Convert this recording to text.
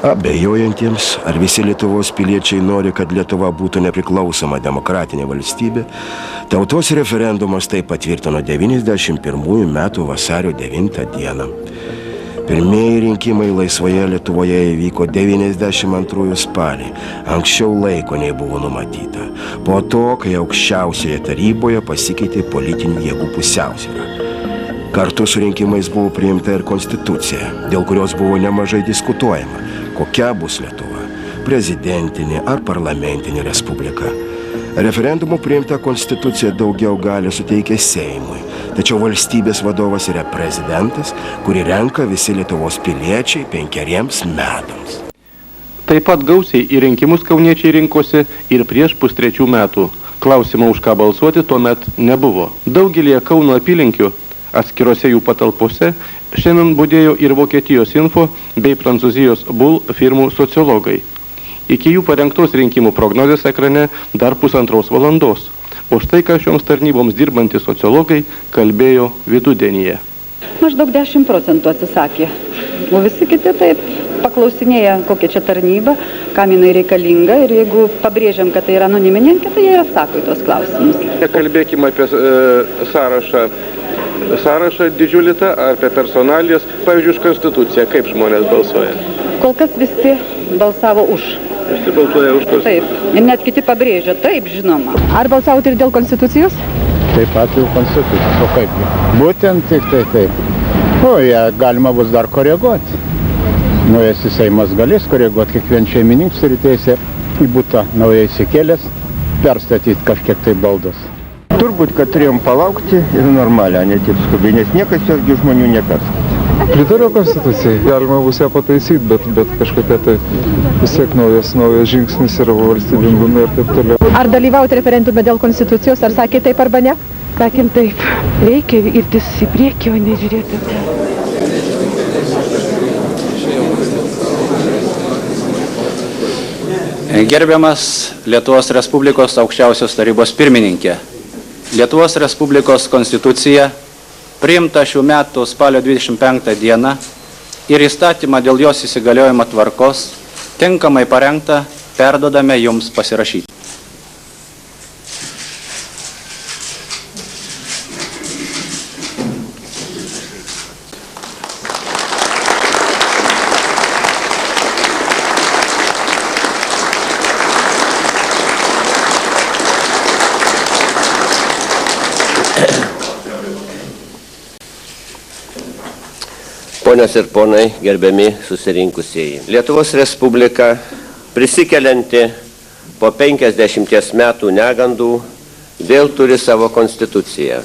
Abejojantiems, ar visi Lietuvos piliečiai nori, kad Lietuva būtų nepriklausoma demokratinė valstybė, tautos referendumas tai patvirtino 91 metų vasario 9 dieną. Pirmieji rinkimai laisvoje Lietuvoje įvyko 92 spalį, anksčiau laiko nei buvo numatyta, po to, kai aukščiausioje taryboje pasikeitė politinių jėgų pusiausvyra. Kartu su rinkimais buvo priimta ir konstitucija, dėl kurios buvo nemažai diskutuojama, kokia bus Lietuva – prezidentinė ar parlamentinė respublika. Referendumu priimta konstitucija daugiau galių suteikia Seimui, tačiau valstybės vadovas yra prezidentas, kurį renka visi Lietuvos piliečiai 5 metams. Taip pat gausiai į rinkimus kauniečiai rinkosi ir prieš 2,5 metų. Klausimo, už ką balsuoti, tuomet nebuvo. Daugelį Kauno apylinkių atskirose jų patalpose šiandien budėjo ir Vokietijos Info bei Prancūzijos Bull firmų sociologai. Iki jų parengtos rinkimų prognozės ekrane dar 1,5 valandos. O štai ką šioms tarnyboms dirbantys sociologai kalbėjo vidudienyje. Maždaug 10% atsisakė, o visi kiti taip paklausinėja, kokia čia tarnyba, kam jinai reikalinga, ir jeigu pabrėžiam, kad tai yra anoniminė, tai jie atsako į tos klausimus. Kalbėkime apie sąrašą didžiulį apie personalijas, pavyzdžiui, už konstituciją, kaip žmonės balsuoja. Kol kas visi balsavo už. Visi balsuoja už konstituciją. Taip, ir net kiti pabrėžia, taip, žinoma. Ar balsavote ir dėl konstitucijos? Taip pat dėl konstitucijos, o kaipgi? Būtent tik tai taip. O, ją galima bus dar koreguoti. Naujasis Seimas galės koreguoti, kiekvien šeimininkas turi teisę į butą naujai įsikėlęs, perstatyti kažkiek tai baldos. Turbūt, kad turėjom palaukti ir normalią, ne taip skubiai, nes niekas jokių žmonių neperskaitė. Pritariu konstitucijai, galima bus ją pataisyti, bet kažkokia tai vis tiek naujas žingsnis yra valstybingume ir taip toliau. Ar dalyvauti referendume dėl konstitucijos, ar sakė taip arba ne? Sakėm taip, reikia irtis į priekį, o nežiūrėti. Gerbiamas Lietuvos Respublikos aukščiausios tarybos pirmininkė, Lietuvos Respublikos konstitucija priimta šių metų spalio 25 dieną ir įstatymą dėl jos įsigaliojimo tvarkos tinkamai parengta perduodame jums pasirašyti. Ponios ir ponai, gerbiami susirinkusieji. Lietuvos Respublika, prisikelianti po 50 metų negandų, vėl turi savo konstituciją.